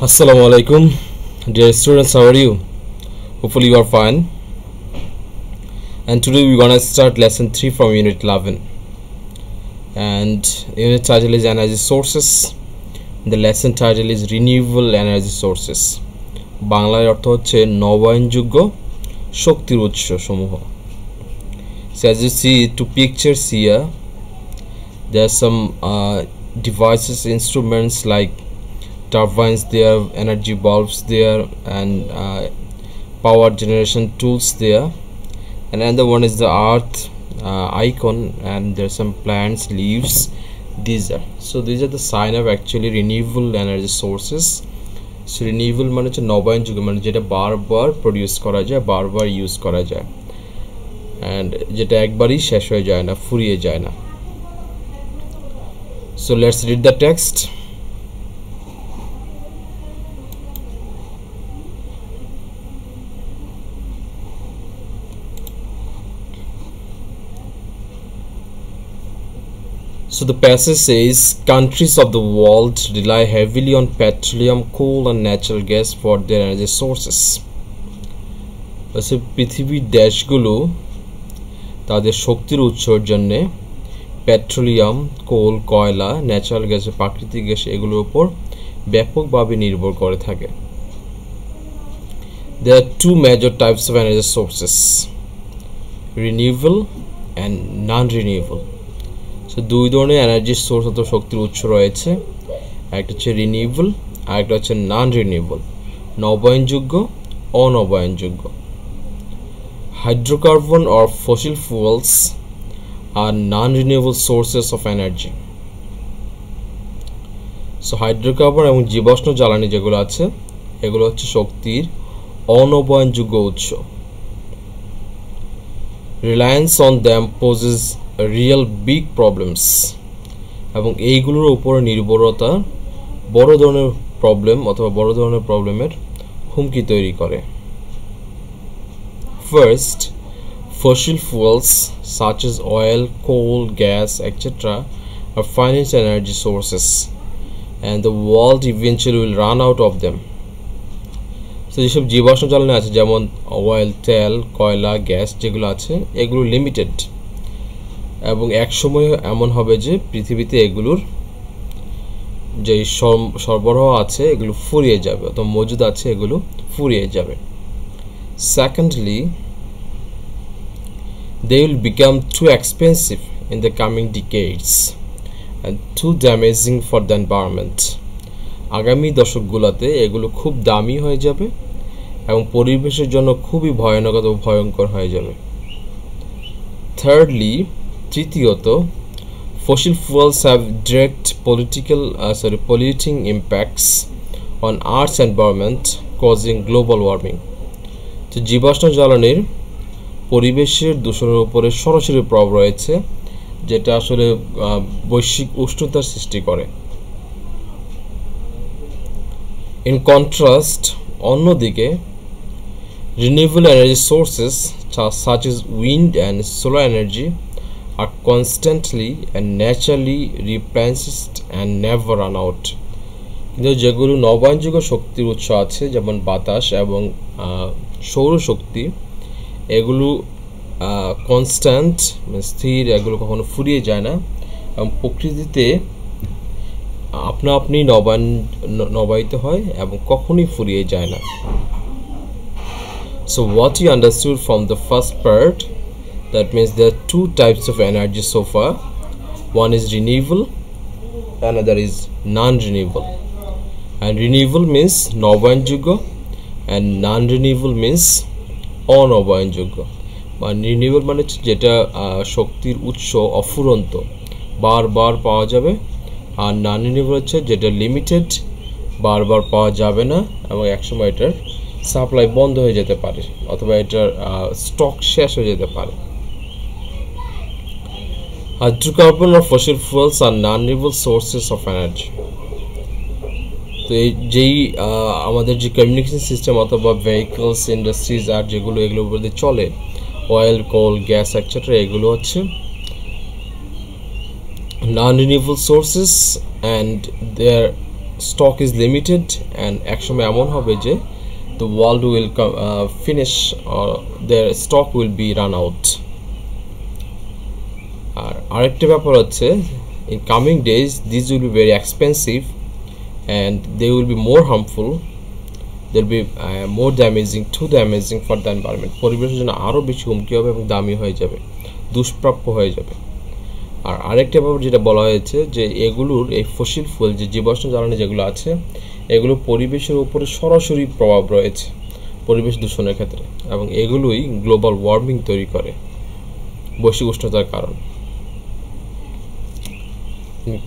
Assalamu alaikum, dear students. How are you? Hopefully you are fine. And today we're gonna start lesson 3 from unit 11. And unit title is energy sources. The lesson title is renewable energy sources. বাংলায় অর্থ হচ্ছে নবায়নযোগ্য শক্তির উৎস সমূহ. So as you see two pictures here, there are some devices, instruments like turbines there, energy bulbs there, and power generation tools there. And another one is the earth icon, and there's some plants, leaves. These are the sign of actually renewable energy sources. So renewable মানে হচ্ছে নবায়নযোগ্য, মানে যেটা বারবার produce করা যায়, বারবার use করা যায়, and যেটা একবারই শেষ হয়ে যায় না, ফুরিয়ে যায় না. So let's read the text. So the passage says countries of the world rely heavily on petroleum, coal and natural gas for their energy sources. পৃথিবীর দেশগুলো তাদের শক্তির উৎসের জন্য পেট্রোলিয়াম, কোল, কয়লা, ন্যাচারাল গ্যাস, প্রাকৃতিক গ্যাস এগুলোর উপর ব্যাপকভাবে নির্ভর করে থাকে. There are two major types of energy sources: renewable and non-renewable. So দুই ধরনের এনার্জি সোর্স অথবা শক্তির উৎস রয়েছে. একটা হচ্ছে রিনিউয়েবল আর একটা হচ্ছে নন রিনিউয়েবল, নবায়নযোগ্য, অনবায়নযোগ্য. Hydrocarbon or fossil fuels are non-renewable sources of energy. So hydrocarbon এবং জীবাশ্ম জ্বালানি যেগুলো আছে এগুলো হচ্ছে শক্তির অনবায়নযোগ্য উৎস. Reliance on them poses real big problems, এবং এইগুলোর উপর নির্ভরতা বড় ধরনের প্রবলেম অথবা বড় ধরনের প্রবলেমের হুমকি তৈরি করে. First, fossil fuels such as oil, coal, gas, etc. are finite energy sources, and the world eventually will run out of them. So যেসব জীবাশ্ম জ্বালানি আছে যেমন অয়েল, তেল, কয়লা, গ্যাস যেগুলো আছে এগুলো লিমিটেড, এবং এক সময় এমন হবে যে পৃথিবীতে এগুলোর যে সরবরাহ আছে এগুলো ফুরিয়ে যাবে অথবা মজুদ আছে এগুলো ফুরিয়ে যাবে. Secondly, they will become too expensive in the coming decades and too damaging for the environment. আগামী দশকগুলোতে এগুলো খুব দামি হয়ে যাবে এবং পরিবেশের জন্য খুবই ভয়ানক অথবা ভয়ঙ্কর হয়ে যাবে. Thirdly, তৃতীয়ত, fossil fuels have direct polluting impacts on Earth's environment, causing global warming. তো জীবাশ্ম জ্বালানির পরিবেশের দূষণের উপরে সরাসরি প্রভাব রয়েছে, যেটা আসলে বৈশ্বিক উষ্ণতার সৃষ্টি করে. In contrast, অন্যদিকে renewable energy sources such as wind and solar energy are constantly and naturally replenished and never run out. কিন্তু যেগুলো নবায়নযোগ্য শক্তির উৎস আছে যেমন বাতাস এবং সৌরশক্তি এগুলো কনস্ট্যান্ট, স্থির, এগুলো কখনো ফুরিয়ে যায় না এবং প্রকৃতিতে আপনা আপনি নবায়িত হয় এবং কখনোই ফুরিয়ে যায় না. So what you understood from the first part, that means there are two types of energy so far. One is renewable, another is non-renewable. And renewable means নবায়নযোগ্য and non-renewable means অনবায়নযোগ্য. renewable মানে যেটা শক্তির উৎস অফুরন্ত, বারবার পাওয়া যাবে, আর non-renewable হচ্ছে যেটা লিমিটেড, বারবার পাওয়া যাবে না এবং একসময় এটার সাপ্লাই বন্ধ হয়ে যেতে পারে অথবা এটার স্টক শেষ হয়ে যেতে পারে. Hydrocarbon or fossil fuels are non-renewable sources of energy. তো এই যেই আমাদের যে কমিউনিকেশন সিস্টেম অথবা ভেহিকলস, ইন্ডাস্ট্রিজ আর যেগুলো এগুলোর উপরে চলে, অয়েল, কোল, গ্যাস এটসেট্রা, এগুলো হচ্ছে non-renewable sources, and their stock is limited and একসময় এমন হবে যে the world will finish or their stock will be run out. আর আরেকটা ব্যাপার হচ্ছে in coming days these will be very expensive and they will be more harmful. They'll be more damaging for the environment. পরিবেশের জন্য আরো বেশি হুমকি হবে এবং দামি হয়ে যাবে, দুষ্প্রাপ্য হয়ে যাবে। আর আরেকটা ব্যাপার যেটা বলা হয়েছে যে এগুলোর এই ফসিল ফুয়েল যে জীবাশ্ম জ্বালানি যেগুলো আছে এগুলো পরিবেশের উপরে সরাসরি প্রভাব রয়েছে পরিবেশ দূষণের ক্ষেত্রে, এবং এগুলোই গ্লোবাল ওয়ার্মিং তৈরি করে বৈশ্বিক উষ্ণতার কারণ।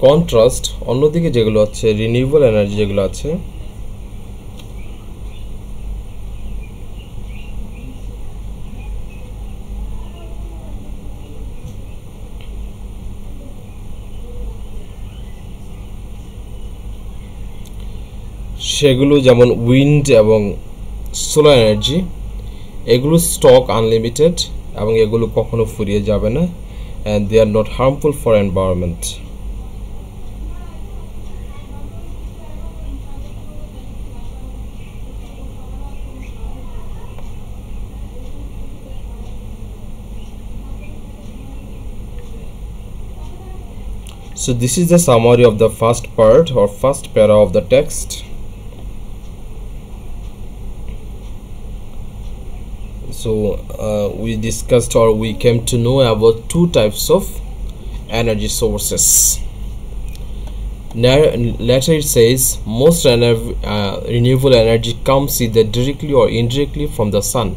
কন্ট্রাস্ট অন্যদিকে যেগুলো হচ্ছে রিনিউয়েবল এনার্জি যেগুলো আছে সেগুলো যেমন উইন্ড এবং সোলার এনার্জি, এগুলো স্টক আনলিমিটেড এবং এগুলো কখনো ফুরিয়ে যাবে না, and they are not harmful for environment. So this is the summary of the first part or first para of the text. So we discussed or we came to know about two types of energy sources. Later it says most renewable energy comes either directly or indirectly from the sun.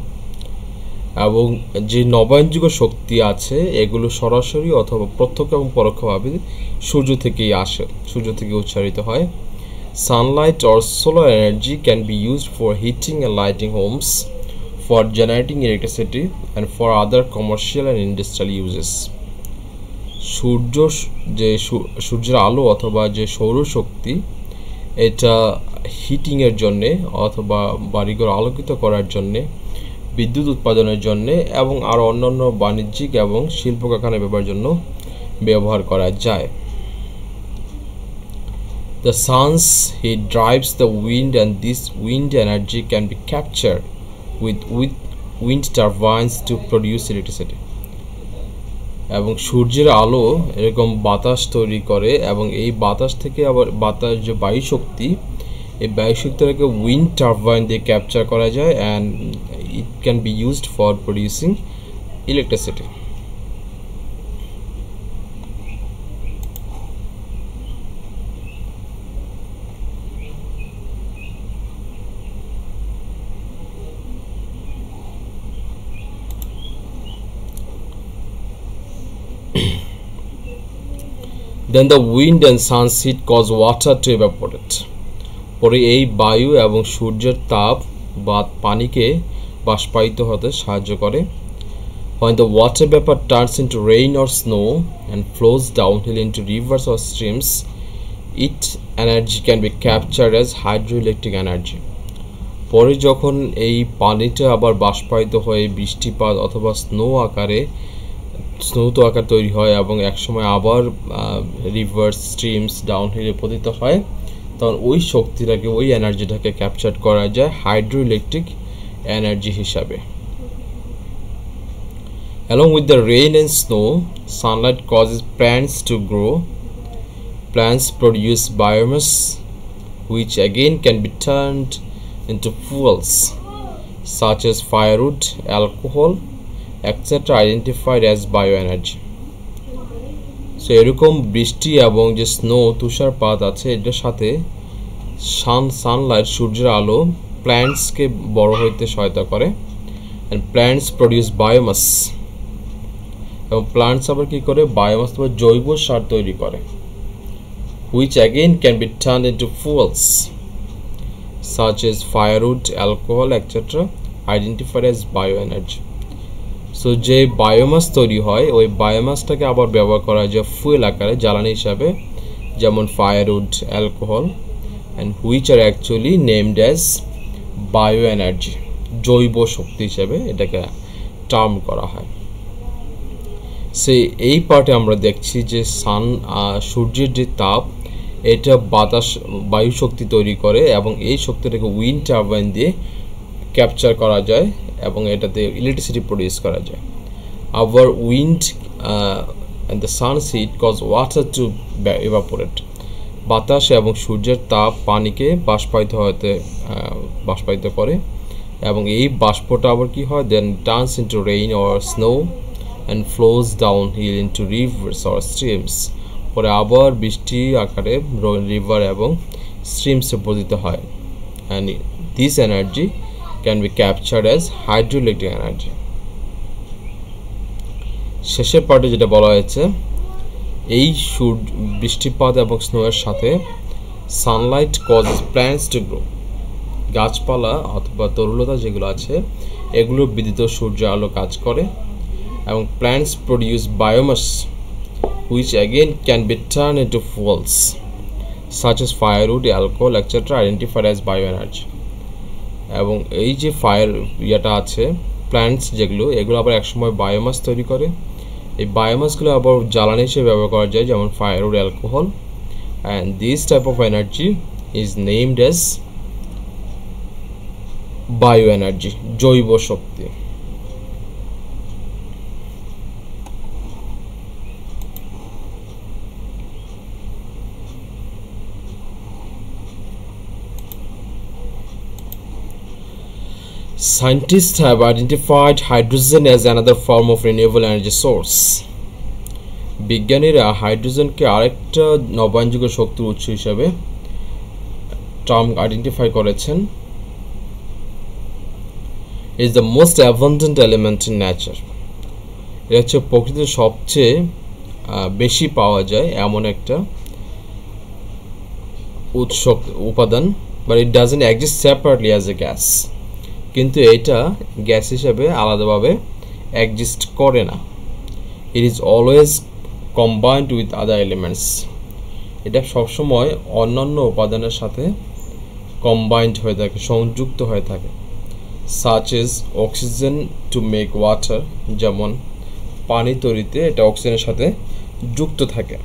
এবং যে নবায়নযোগ্য শক্তি আছে এগুলো সরাসরি অথবা প্রত্যক্ষ এবং পরোক্ষভাবে সূর্য থেকেই আসে, সূর্য থেকে উৎসারিত হয়। Sunlight or solar energy can be used for heating and lighting homes, for generating electricity and for other commercial and industrial uses. সূর্যের আলো অথবা যে সৌরশক্তি এটা হিটিং এর জন্য অথবা বাড়িঘর আলোকিত করার জন্য, বিদ্যুৎ উৎপাদনের জন্য এবং আরো অন্যান্য বাণিজ্যিক এবং শিল্প কারখানায় ব্যবহারের জন্য ব্যবহার করা যায়। The sun's heat drives the wind and this wind energy can be captured with wind turbines to produce electricity. এবং সূর্যের আলো এরকম বাতাস তৈরি করে এবং এই বাতাস থেকে আবার বাতাস যে বায়ু শক্তি, এই বায়ু শক্তিটাকে উইন্ড টারবাইন দিয়ে ক্যাপচার করা যায় and it can be used for producing electricity. Then the wind and sun's heat cause water to evaporate. পরে এই বায়ু এবং সূর্যের তাপ বা পানিকে বাষ্পায়িত হতে সাহায্য করে। When the water vapor turns into rain or snow and flows downhill into rivers or streams, its energy can be captured as hydroelectric energy. পরে যখন এই পানিটা আবার বাষ্পায়িত হয়ে বৃষ্টিপাত অথবা স্নো আকার তৈরি হয় এবং একসময় আবার রিভার্স স্ট্রিমস ডাউনহিলে পতিত হয়, তখন ওই শক্তিটাকে ওই এনার্জিটাকে ক্যাপচার করা যায় হাইড্রোইলেকট্রিক এনার্জি হিসাবে। Along with the rain and snow, sunlight causes plants to grow. Plants produce biomass, which again can be turned into fuels such as firewood, alcohol, etc. identified as bioenergy. So এরকম বৃষ্টি এবং যে snow তুষারপাত আছে এটার সাথে Sunlight সূর্যের আলো প্ল্যান্টসকে বড় হইতে সহায়তা করে and plants produce biomass. এবং প্ল্যান্টস আবার কি করে বায়োমাস বা জৈব সার তৈরি করে, which again can be turned into fuels such as firewood, alcohol, etc. identified as bioenergy. So যে বায়োমাস তৈরি হয় ওই বায়োমাসটাকে আবার ব্যবহার করা যায় ফুয়েল আকারে জ্বালানি হিসাবে, যেমন firewood, alcohol, and which are actually named as bioenergy, জৈব শক্তি হিসেবে এটাকে টার্ম করা হয়। সে এই পার্টে আমরা দেখছি যে সূর্যের যে তাপ এটা বাতাস বায়ু শক্তি তৈরি করে এবং এই শক্তিটাকে উইন্ড টারবাইন দিয়ে ক্যাপচার করা যায় এবং এটাতে ইলেকট্রিসিটি প্রডিউস করা যায়। আবার wind and the sun's heat cause water to evaporate. বাতাস এবং সূর্যের তাপ পানিকে বাষ্পায়িত করে এবং এই বাষ্পটা আবার কি হয়, then turns into rain or snow and flows downhill into rivers or streams. পরে আবার বৃষ্টি আকারে রিভার এবং স্ট্রিমসে পতিত হয়, and this energy can be captured as hydroelectric energy. শেষের পার্টে যেটা বলা হয়েছে, এই বৃষ্টিপাত এবং স্নোয়ের সাথে Sunlight causes plants to grow. গাছপালা অথবা তরুলতা যেগুলো আছে এগুলো বিদ্যুৎ সূর্য আলো কাজ করে এবং plants produce biomass which again can be turned into fuels such as firewood, alcohol, etc. identified as bioenergy. এবং এই যে ফায়ার ইয়াটা আছে প্ল্যান্টস এগুলো আবার একসময় বায়োমাস তৈরি করে। এই বায়োমাসগুলো আবার জ্বালানি হিসেবে ব্যবহার করা যায়, যেমন firewood, alcohol, and this type of energy is named as bioenergy, জৈব শক্তি। Scientists have identified hydrogen as another form of renewable energy source. বিজ্ঞানীরা হাইড্রোজেনকে আরেকটা নবায়নযোগ্য শক্তির উৎস হিসেবে টার্ম আইডেন্টিফাই করেছেন। It is the most abundant element in nature. এটা হচ্ছে প্রকৃতিতে সবচেয়ে বেশি পাওয়া যায় এমন একটা উপাদান, but it doesn't exist separately as a gas. কিন্তু এটা গ্যাস হিসেবে আলাদাভাবে এক্সিস্ট করে না। It is always combined with other elements. এটা সবসময় অন্যান্য উপাদানের সাথে কম্বাইন্ড হয়ে থাকে, সংযুক্ত হয়ে থাকে। Such as oxygen to make water, যেমন পানি তৈরিতে এটা অক্সিজেনের সাথে যুক্ত থাকে।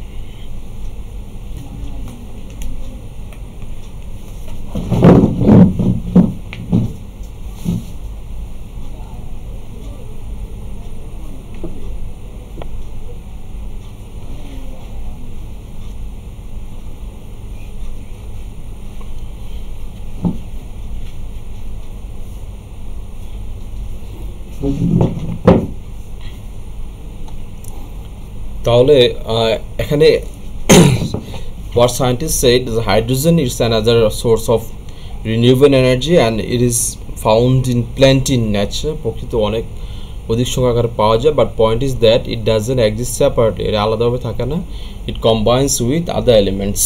তাহলে এখানে what scientists said is hydrogen is another source of renewable energy and it is found in plenty in nature. প্রকৃতিতে অনেক অধিক সংখ্যক আকারে পাওয়া যায়, but point is that it doesn't exist separately. এটা আলাদাভাবে থাকে না। It combines with other elements.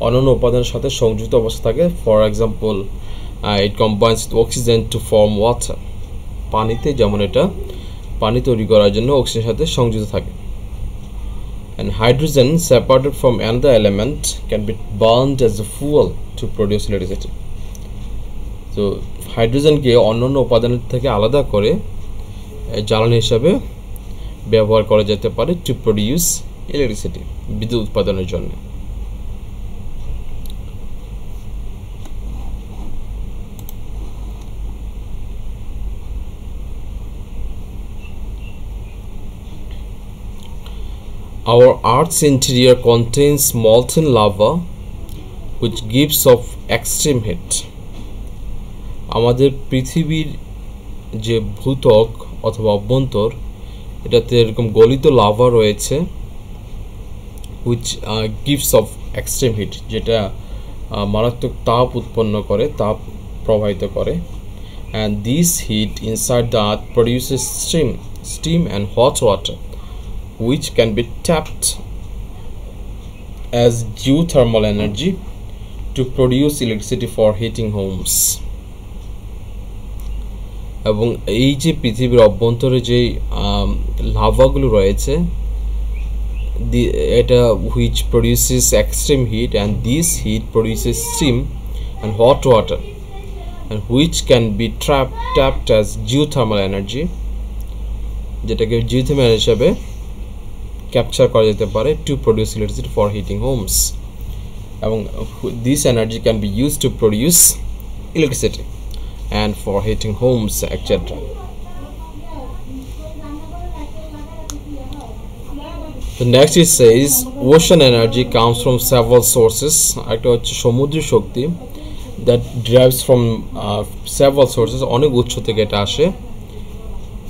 অন্যান্য উপাদানের সাথে সংযুক্ত অবস্থা থাকে। For example, it combines with oxygen to form water. পানিতে যেমন এটা পানি তৈরি করার জন্য অক্সিজেনের সাথে সংযুক্ত থাকে। And hydrogen separated from another element can be burned as a fuel to produce electricity. So হাইড্রোজেনকে অন্যান্য উপাদানের থেকে আলাদা করে জ্বালানি হিসাবে ব্যবহার করা যেতে পারে to produce electricity, বিদ্যুৎ উৎপাদনের জন্য। Our Earth's interior contains molten lava which gives off extreme heat. আমাদের পৃথিবীর যে ভূত্বক অথবা অভ্যন্তর এটাতে এরকম গলিত লাভা রয়েছে which gives off extreme heat, যেটা মারাত্মক তাপ উৎপন্ন করে, তাপ প্রবাহিত করে, and this heat inside the earth produces steam and hot water which can be tapped as geothermal energy to produce electricity for heating homes. এবং এই যে পৃথিবীর অভ্যন্তরে যে লাভাগুলো রয়েছে এটা which produces extreme heat and this heat produces steam and hot water and which can be tapped as geothermal energy, যেটাকে geothermal হিসেবে ক্যাপচার করা যেতে পারে to produce electricity for heating homes. this energy can be used to produce electricity and for heating homes, etc. The next it says ocean energy comes from several sources. একটা হচ্ছে সমুদ্র শক্তি that derives from several sources, অনেক উৎস থেকে এটা আসে.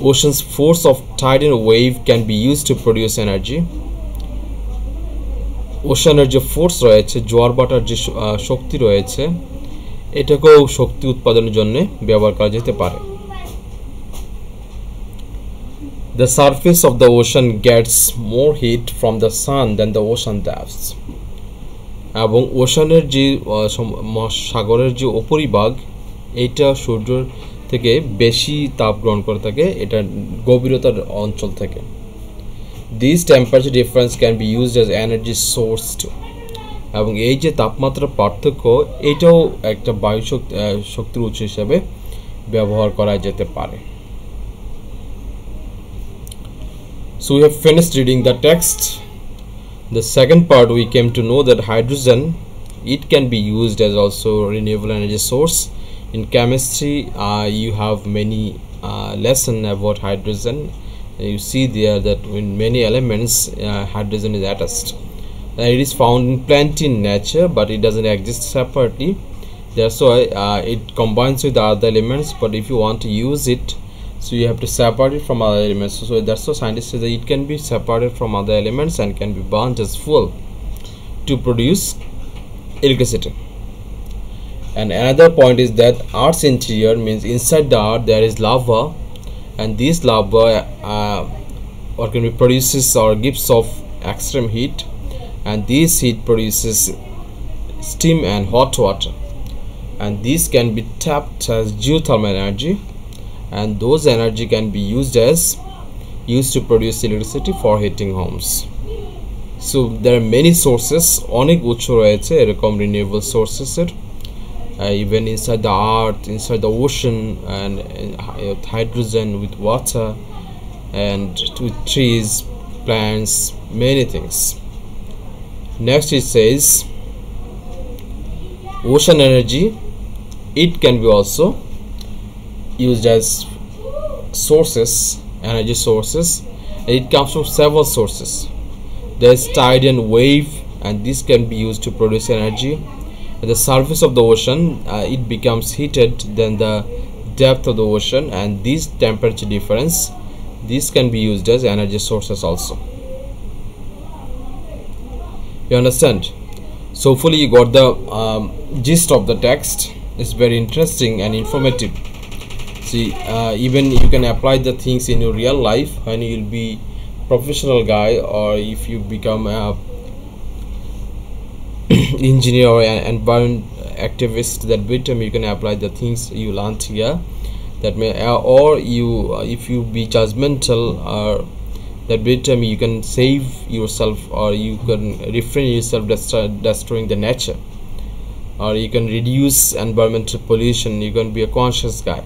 Ocean's force of tide and wave can be used to produce energy. ওশানের যে force রয়েছে, জোয়ার ভাটার যে শক্তি রয়েছে, এটাকেও শক্তি উৎপাদনের জন্য ব্যবহার করা যেতে পারে. The surface of the ocean gets more heat from the sun than the ocean depths. এবং ওশানের যে সাগরের যে উপরিভাগ, এটা সূর্য থেকে বেশি তাপ গ্রহণ করে থাকে, এটা গভীরতার অঞ্চল থেকে. This temperature difference can be used as energy source too. এবং এই যে তাপমাত্রার পার্থক্য, এটাও একটা বায়ু শক্তির উৎস হিসেবে ব্যবহার করা যেতে পারে. So we have finished reading the text. The second part, we came to know that hydrogen, it can be used as also renewable energy source. In chemistry, you have many lesson about hydrogen. You see there that in many elements hydrogen is attached. It is found in plenty in nature, but it doesn't exist separately. That's why it combines with the other elements, but if you want to use it, so you have to separate it from other elements. So that's why scientists say that it can be separated from other elements and can be burnt as fuel to produce electricity. And another point is that Earth's interior means inside the earth there is lava, and this lava produces or gives off extreme heat, and this heat produces steam and hot water, and this can be tapped as geothermal energy, and those energy can be used to produce electricity for heating homes. So there are many sources, অনেক উৎস রয়েছে এরকম renewable sources এর, even inside the earth, inside the ocean, and hydrogen with water, and with trees, plants, many things. Next it says ocean energy, it can be also used as sources, energy sources. It comes from several sources. There's tide and wave, and this can be used to produce energy. At the surface of the ocean, it becomes heated than the depth of the ocean, and this temperature difference, this can be used as energy sources also. You understand? So hopefully you got the gist of the text. It's very interesting and informative. See, even you can apply the things in your real life when you'll be professional guy, or if you become a engineer or an environment activist, that bit time you can apply the things you learned here. That may, or you if you be judgmental, or that bit time you can save yourself, or you can refrain yourself destroying the nature, or you can reduce environmental pollution. You can be a conscious guy.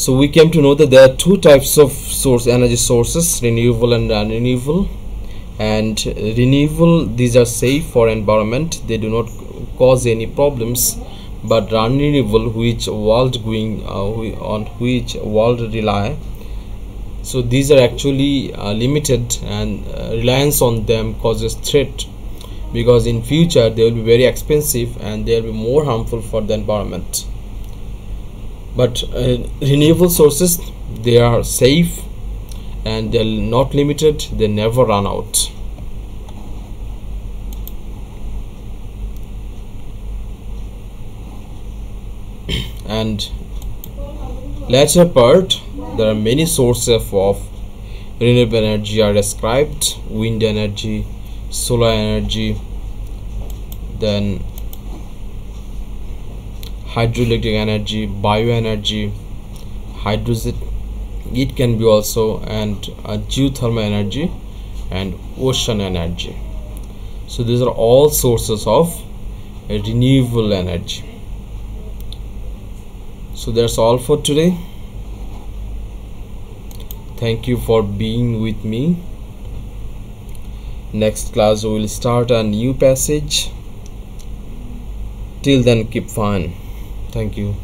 So we came to know that there are two types of energy sources, renewable and non-renewable. And renewable, these are safe for environment, they do not cause any problems. But non-renewable, which world on which world rely, so these are actually limited, and reliance on them causes threat, because in future they will be very expensive and they will be more harmful for the environment. But renewable sources, they are safe and they're not limited, they never run out. And later part, there are many sources of renewable energy are described: wind energy, solar energy, then hydroelectric energy, bioenergy, hydrogen, it can be also, and geothermal energy and ocean energy. So these are all sources of renewable energy. So that's all for today. Thank you for being with me. Next class we will start a new passage. Till then, keep fun. Thank you.